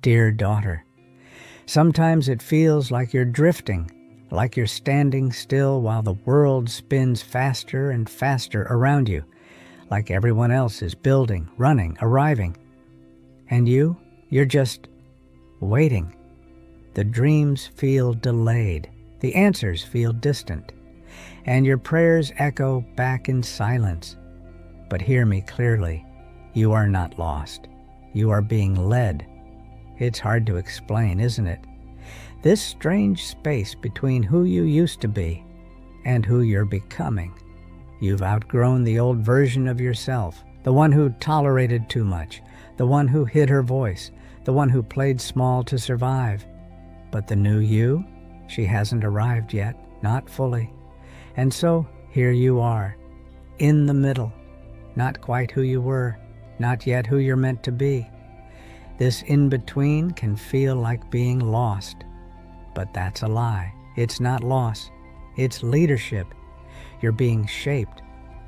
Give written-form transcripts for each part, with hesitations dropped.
dear daughter. Sometimes it feels like you're drifting, like you're standing still while the world spins faster and faster around you, like everyone else is building, running, arriving. And you're just waiting. The dreams feel delayed. The answers feel distant. And your prayers echo back in silence. But hear me clearly. You are not lost. You are being led. It's hard to explain, isn't it? This strange space between who you used to be and who you're becoming. You've outgrown the old version of yourself, the one who tolerated too much, the one who hid her voice, the one who played small to survive. But the new you, she hasn't arrived yet, not fully. And so here you are, in the middle, not quite who you were, not yet who you're meant to be. This in-between can feel like being lost. But that's a lie. It's not loss. It's leadership. You're being shaped.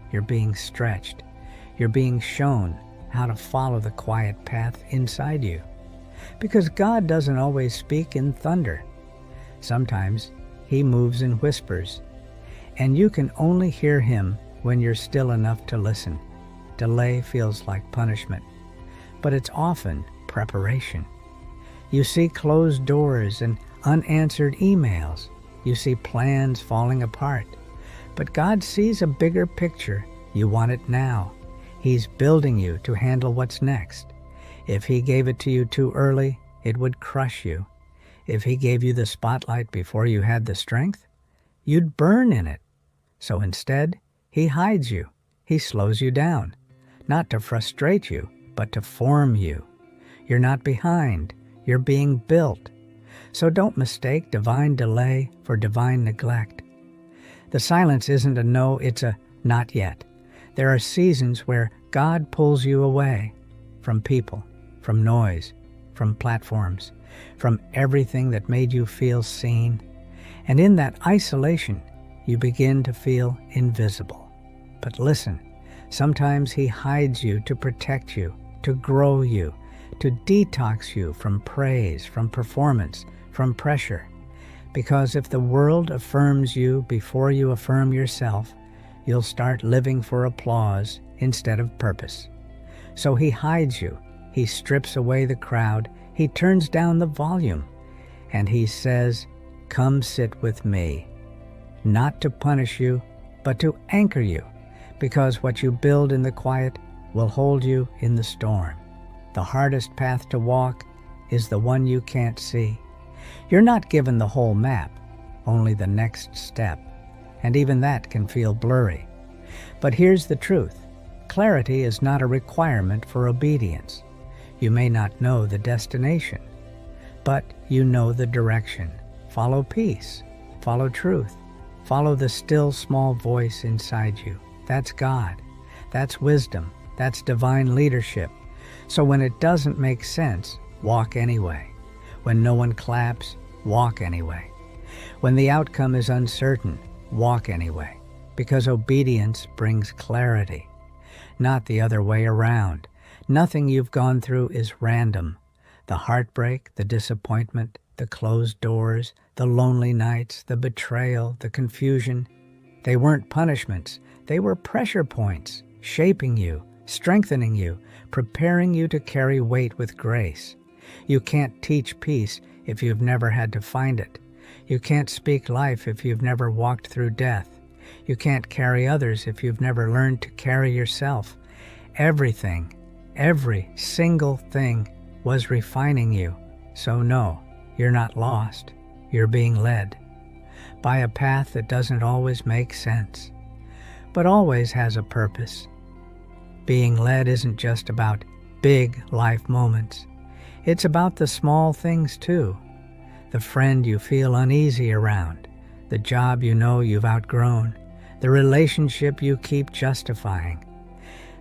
You're being stretched. You're being shown how to follow the quiet path inside you. Because God doesn't always speak in thunder. Sometimes He moves in whispers. And you can only hear Him when you're still enough to listen. Delay feels like punishment. But it's often preparation. You see closed doors and unanswered emails. You see plans falling apart. But God sees a bigger picture. You want it now. He's building you to handle what's next. If He gave it to you too early, it would crush you. If He gave you the spotlight before you had the strength, you'd burn in it. So instead, He hides you. He slows you down. Not to frustrate you, but to form you. You're not behind. You're being built. So don't mistake divine delay for divine neglect. The silence isn't a no, it's a not yet. There are seasons where God pulls you away from people, from noise, from platforms, from everything that made you feel seen. And in that isolation, you begin to feel invisible. But listen, sometimes He hides you to protect you, to grow you, to detox you from praise, from performance, from pressure. Because if the world affirms you before you affirm yourself, you'll start living for applause instead of purpose. So He hides you. He strips away the crowd. He turns down the volume. And He says, "Come sit with me." Not to punish you, but to anchor you. Because what you build in the quiet will hold you in the storm. The hardest path to walk is the one you can't see. You're not given the whole map, only the next step, and even that can feel blurry. But here's the truth. Clarity is not a requirement for obedience. You may not know the destination, but you know the direction. Follow peace. Follow truth. Follow the still small voice inside you. That's God. That's wisdom. That's divine leadership. So when it doesn't make sense, walk anyway. When no one claps, walk anyway. When the outcome is uncertain, walk anyway. Because obedience brings clarity, not the other way around. Nothing you've gone through is random. The heartbreak, the disappointment, the closed doors, the lonely nights, the betrayal, the confusion, they weren't punishments. They were pressure points, shaping you, strengthening you, preparing you to carry weight with grace. You can't teach peace if you've never had to find it. You can't speak life if you've never walked through death. You can't carry others if you've never learned to carry yourself. Everything, every single thing was refining you. So no, you're not lost. You're being led by a path that doesn't always make sense, but always has a purpose. Being led isn't just about big life moments. It's about the small things too. The friend you feel uneasy around, the job you know you've outgrown, the relationship you keep justifying.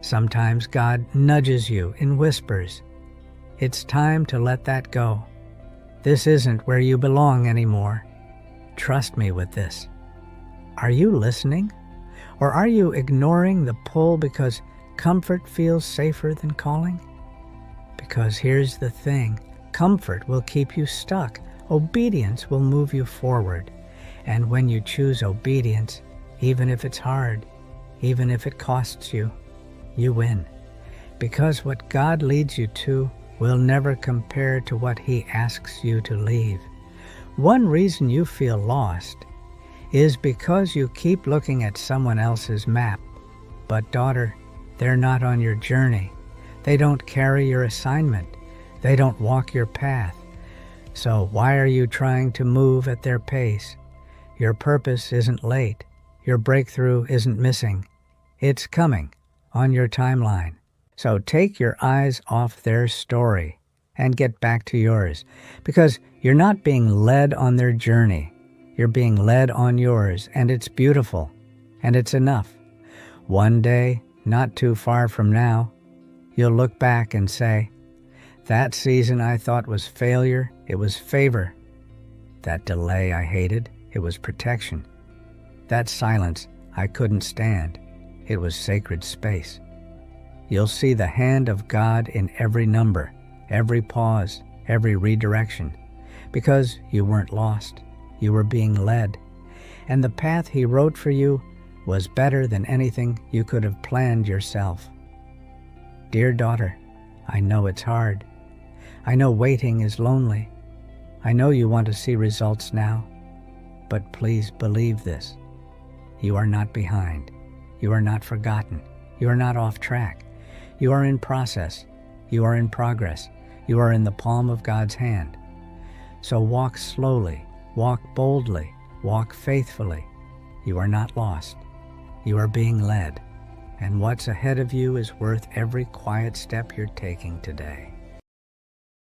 Sometimes God nudges you in whispers. It's time to let that go. This isn't where you belong anymore. Trust me with this. Are you listening? Or are you ignoring the pull because comfort feels safer than calling? Because here's the thing, Comfort will keep you stuck. Obedience will move you forward. And when you choose obedience, even if it's hard, even if it costs you, you win. Because what God leads you to will never compare to what He asks you to leave. One reason you feel lost is because you keep looking at someone else's map. But daughter, they're not on your journey. They don't carry your assignment. They don't walk your path. So why are you trying to move at their pace? Your purpose isn't late. Your breakthrough isn't missing. It's coming on your timeline. So take your eyes off their story and get back to yours, because you're not being led on their journey. You're being led on yours, and it's beautiful, and it's enough. One day, not too far from now, you'll look back and say, that season I thought was failure, it was favor. That delay I hated, it was protection. That silence I couldn't stand, it was sacred space. You'll see the hand of God in every number, every pause, every redirection, because you weren't lost. You were being led, and the path He wrote for you was better than anything you could have planned yourself. Dear daughter, I know it's hard. I know waiting is lonely. I know you want to see results now, but please believe this. You are not behind. You are not forgotten. You are not off track. You are in process. You are in progress. You are in the palm of God's hand. So walk slowly, walk boldly, walk faithfully. You are not lost. You are being led. And what's ahead of you is worth every quiet step you're taking today.